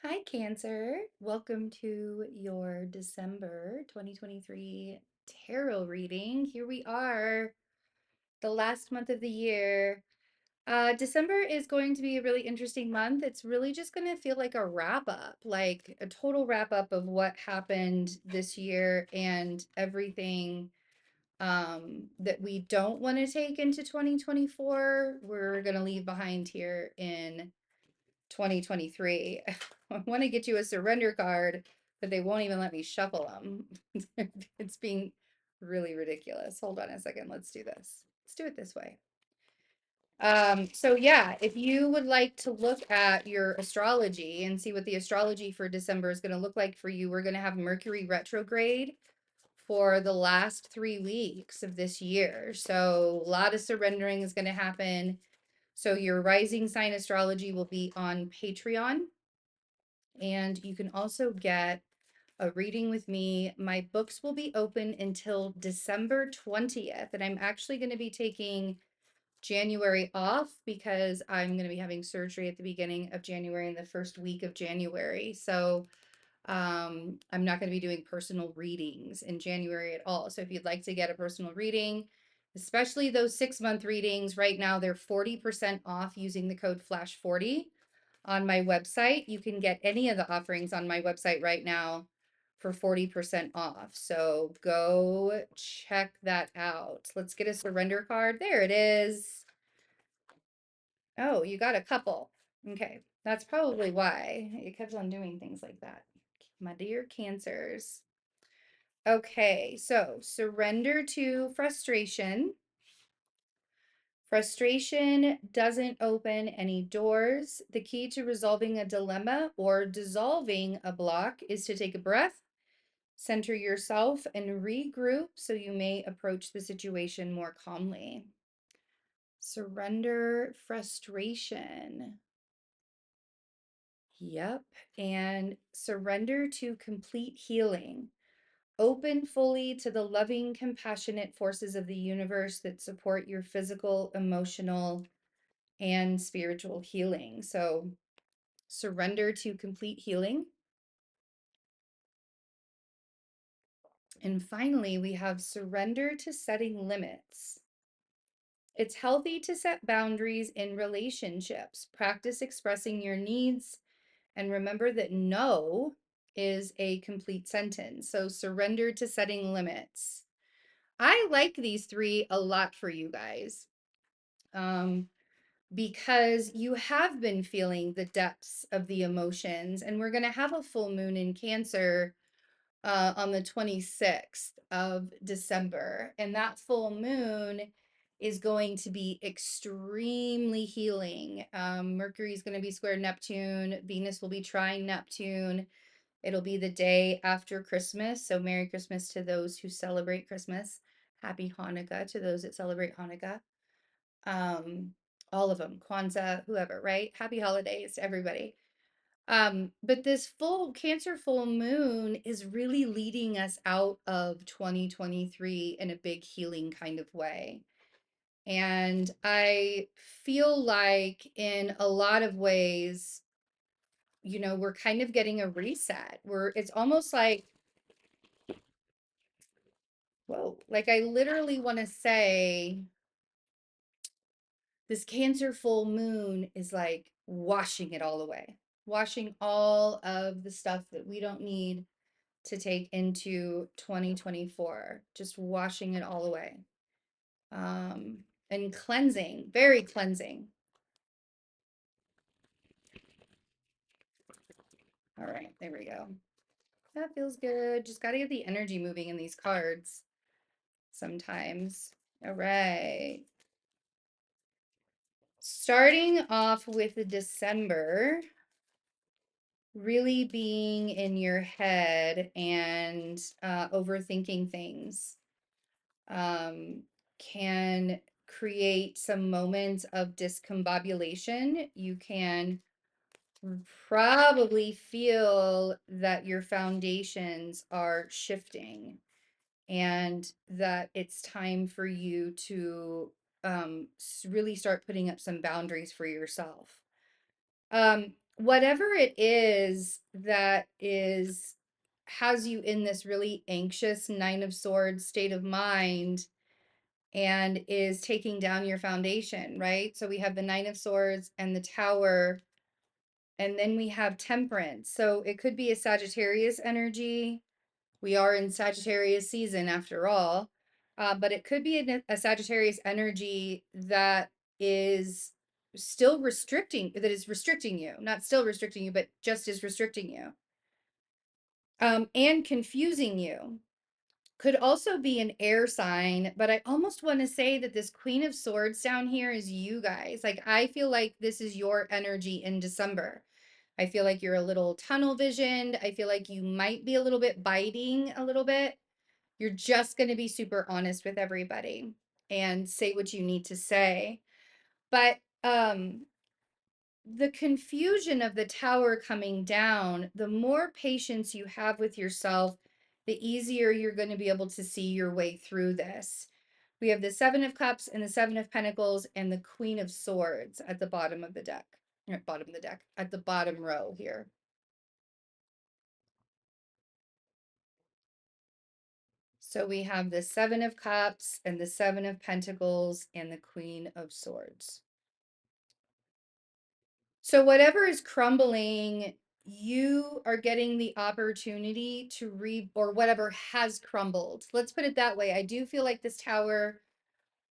Hi, Cancer. Welcome to your December 2023 tarot reading. Here we are, the last month of the year. December is going to be a really interesting month. It's really just going to feel like a wrap up, like a total wrap up of what happened this year and everything that we don't want to take into 2024. We're going to leave behind here in 2023. I want to get you a surrender card, but they won't even let me shuffle them. It's being really ridiculous. Hold on a second. Let's do this. Let's do it this way. So yeah, if you would like to look at your astrology and see what the astrology for December is going to look like for you, we're going to have Mercury retrograde for the last 3 weeks of this year. So a lot of surrendering is going to happen. So your rising sign astrology will be on Patreon. And you can also get a reading with me. My books will be open until December 20th. And I'm actually going to be taking January off because I'm going to be having surgery at the beginning of January and the first week of January. So I'm not going to be doing personal readings in January at all. So if you'd like to get a personal reading, especially those 6-month readings, right now they're 40% off using the code FLASH40 on my website. You can get any of the offerings on my website right now for 40% off. So go check that out. Let's get a surrender card. There it is. Oh, you got a couple. Okay, that's probably why it kept on doing things like that. My dear Cancers. Okay, so surrender to frustration. Frustration doesn't open any doors. The key to resolving a dilemma or dissolving a block is to take a breath, center yourself, and regroup so you may approach the situation more calmly. Surrender frustration. Yep. And surrender to complete healing. Open fully to the loving, compassionate forces of the universe that support your physical, emotional, and spiritual healing. So surrender to complete healing. And finally, we have surrender to setting limits. It's healthy to set boundaries in relationships. Practice expressing your needs and remember that no is a complete sentence. So surrender to setting limits. I like these three a lot for you guys. Because you have been feeling the depths of the emotions, and we're going to have a full moon in Cancer on the 26th of December, and that full moon is going to be extremely healing. Mercury is going to be square Neptune, Venus will be trine Neptune. It'll be the day after Christmas, so Merry Christmas to those who celebrate Christmas. Happy Hanukkah to those that celebrate Hanukkah. Um, all of them, Kwanzaa, whoever, right? Happy holidays to everybody. But this full Cancer full moon is really leading us out of 2023 in a big healing kind of way. And I feel like in a lot of ways, we're kind of getting a reset. It's almost like, whoa, like I literally want to say this Cancer full moon is like washing it all away, washing all of the stuff that we don't need to take into 2024, just washing it all away. And cleansing, very cleansing. All right, there we go. That feels good. Just got to get the energy moving in these cards sometimes. All right. Starting off with December, really being in your head and overthinking things can create some moments of discombobulation. You can probably feel that your foundations are shifting and that it's time for you to really start putting up some boundaries for yourself. whatever it is that is has you in this really anxious Nine of Swords state of mind and is taking down your foundation, right? So we have the Nine of Swords and the Tower, and then we have Temperance. So it could be a Sagittarius energy. We are in Sagittarius season after all. But it could be a Sagittarius energy that is still restricting, that is restricting you, not still restricting you, but just is restricting you, and confusing you. Could also be an air sign, but I almost want to say that this Queen of Swords down here is you guys. Like, I feel like this is your energy in December. I feel like you're a little tunnel visioned. I feel like you might be a little bit biting a little bit. You're just going to be super honest with everybody and say what you need to say. But the confusion of the Tower coming down, the more patience you have with yourself, the easier you're going to be able to see your way through this. We have the Seven of Cups and the Seven of Pentacles and the Queen of Swords at the bottom of the deck. At bottom of the deck, at the bottom row here. So we have the Seven of Cups and the Seven of Pentacles and the Queen of Swords. So whatever is crumbling, you are getting the opportunity to or whatever has crumbled. Let's put it that way. I do feel like this Tower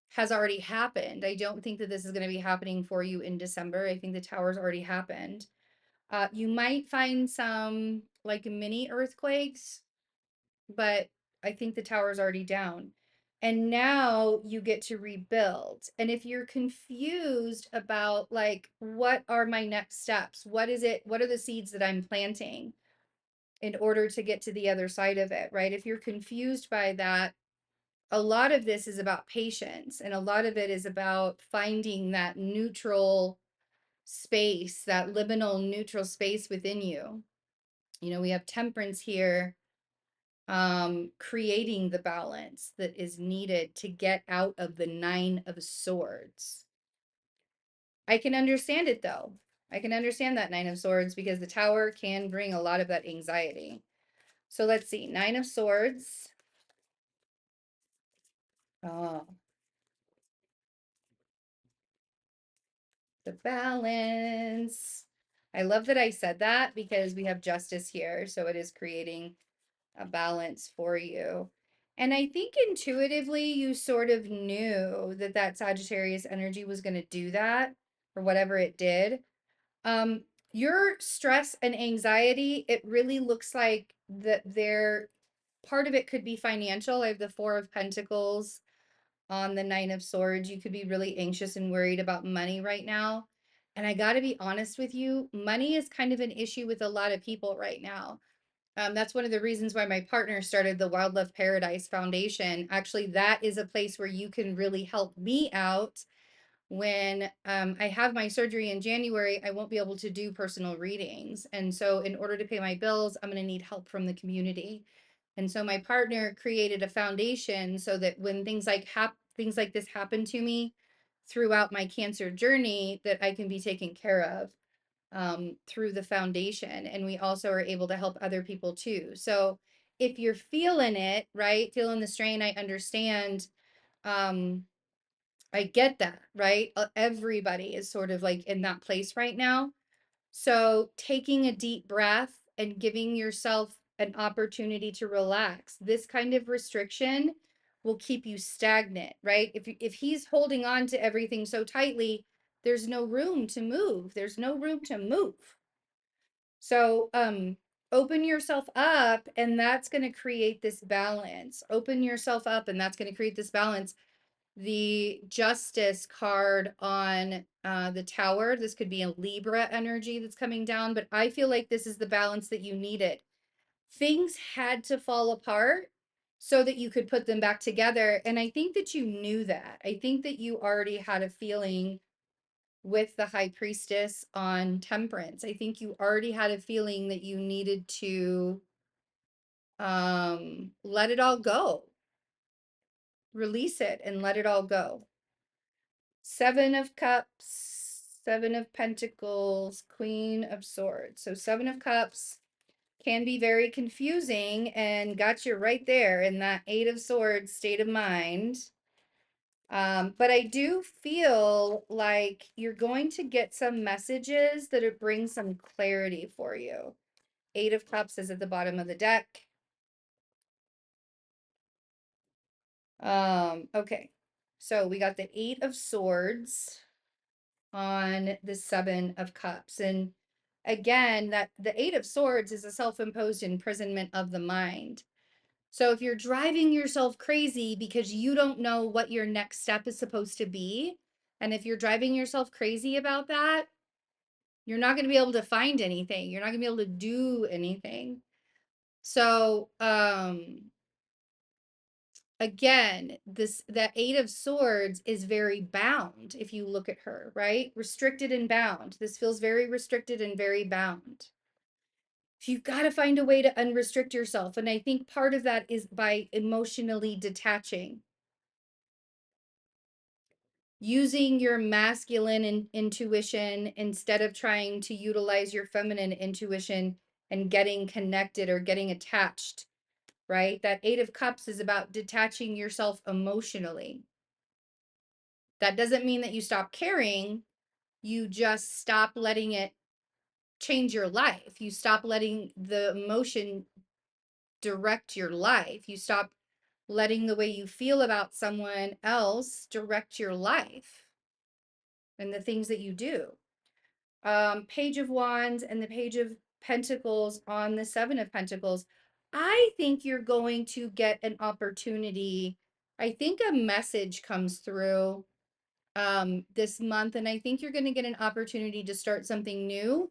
has already happened. I don't think that this is going to be happening for you in December. I think the Tower's already happened. You might find some like mini earthquakes, but I think the Tower's already down. And now you get to rebuild. And if you're confused about like, what are my next steps? What is it? What are the seeds that I'm planting in order to get to the other side of it, right? If you're confused by that, a lot of this is about patience, and a lot of it is about finding that neutral space, that liminal neutral space within you. You know, we have Temperance here, creating the balance that is needed to get out of the Nine of Swords. I can understand it though. I can understand that Nine of Swords because the Tower can bring a lot of that anxiety. So let's see, Nine of Swords. Oh, the balance. I love that I said that because we have Justice here. So it is creating a balance for you. And I think intuitively you sort of knew that that Sagittarius energy was going to do that, or whatever it did. Um, your stress and anxiety, it really looks like that there, part of it could be financial. I have the Four of Pentacles on the Nine of Swords. You could be really anxious and worried about money right now. And I got to be honest with you, money is kind of an issue with a lot of people right now. That's one of the reasons why my partner started the Wildlife Paradise Foundation. Actually, that is a place where you can really help me out. When I have my surgery in January, I won't be able to do personal readings. And so in order to pay my bills, I'm going to need help from the community. And so my partner created a foundation so that when things like this happen to me throughout my cancer journey, that I can be taken care of through the foundation. And we also are able to help other people too. So if you're feeling it, right, feeling the strain, I understand. Um, I get that, right? Everybody is sort of like in that place right now. So taking a deep breath and giving yourself an opportunity to relax. This kind of restriction will keep you stagnant, right? If he's holding on to everything so tightly, there's no room to move. There's no room to move. So, open yourself up, and that's going to create this balance. Open yourself up, and that's going to create this balance. The Justice card on the Tower, this could be a Libra energy that's coming down, but I feel like this is the balance that you needed. Things had to fall apart so that you could put them back together. And I think that you knew that. I think that you already had a feeling with the High Priestess on Temperance. I think you already had a feeling that you needed to let it all go. Release it and let it all go. Seven of Cups. Seven of Pentacles, Queen of Swords. So Seven of Cups can be very confusing and got you right there in that Eight of Swords state of mind. But I do feel like you're going to get some messages that are bring some clarity for you. Eight of Cups is at the bottom of the deck. Okay. So we got the Eight of Swords on the Seven of Cups. And again, that the Eight of Swords is a self-imposed imprisonment of the mind. So if you're driving yourself crazy because you don't know what your next step is supposed to be, and if you're driving yourself crazy about that, you're not going to be able to find anything. You're not going to be able to do anything. So, again, that Eight of Swords is very bound if you look at her, right? Restricted and bound. This feels very restricted and very bound. You've got to find a way to unrestrict yourself. And I think part of that is by emotionally detaching. Using your masculine intuition instead of trying to utilize your feminine intuition and getting connected or getting attached, right? That Eight of Cups is about detaching yourself emotionally. That doesn't mean that you stop caring. You just stop letting it change your life. You stop letting the emotion direct your life. You stop letting the way you feel about someone else direct your life and the things that you do. Page of Wands and the Page of Pentacles on the Seven of Pentacles. I think you're going to get an opportunity. I think a message comes through this month, and I think you're going to get an opportunity to start something new.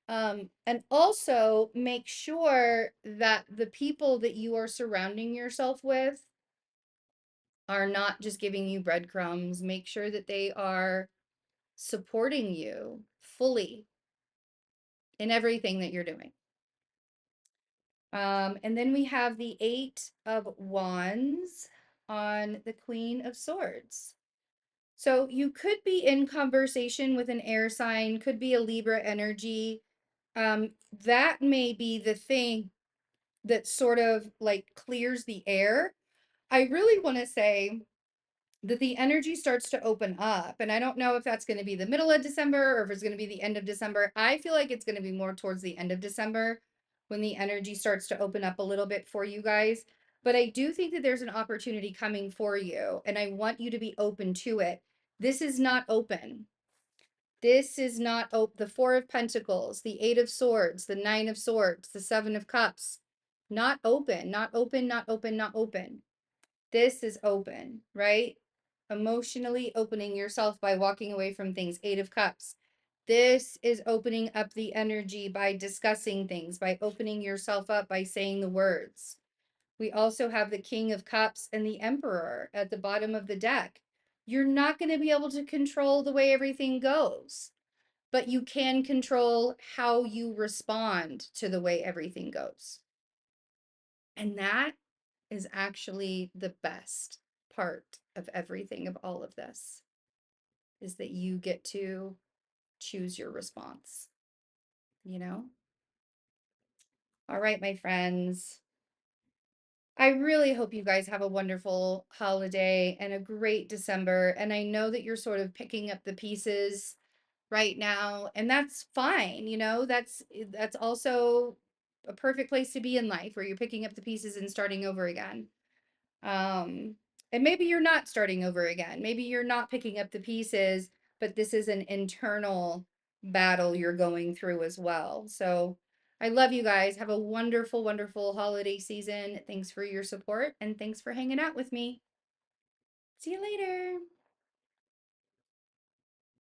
And also make sure that the people that you are surrounding yourself with are not just giving you breadcrumbs. Make sure that they are supporting you fully in everything that you're doing. And then we have the Eight of Wands on the Queen of Swords. So you could be in conversation with an air sign, could be a Libra energy. That may be the thing that sort of like clears the air. I really want to say that the energy starts to open up. And I don't know if that's going to be the middle of December or if it's going to be the end of December. I feel like it's going to be more towards the end of December when the energy starts to open up a little bit for you guys. But I do think that there's an opportunity coming for you, and I want you to be open to it. This is not open. This is not the Four of Pentacles, the Eight of Swords, the Nine of Swords, the Seven of Cups. Not open, not open, not open, not open. This is open, right? Emotionally opening yourself by walking away from things. Eight of Cups. This is opening up the energy by discussing things, by opening yourself up, by saying the words. We also have the King of Cups and the Emperor at the bottom of the deck. You're not going to be able to control the way everything goes, but you can control how you respond to the way everything goes. And that is actually the best part of everything, of all of this, is that you get to choose your response, you know? All right, my friends. I really hope you guys have a wonderful holiday and a great December. And I know that you're sort of picking up the pieces right now, and that's fine. You know, that's also a perfect place to be in life, where you're picking up the pieces and starting over again. Um, and maybe you're not starting over again. Maybe you're not picking up the pieces, but this is an internal battle you're going through as well. So I love you guys. Have a wonderful, wonderful holiday season. Thanks for your support and thanks for hanging out with me. See you later.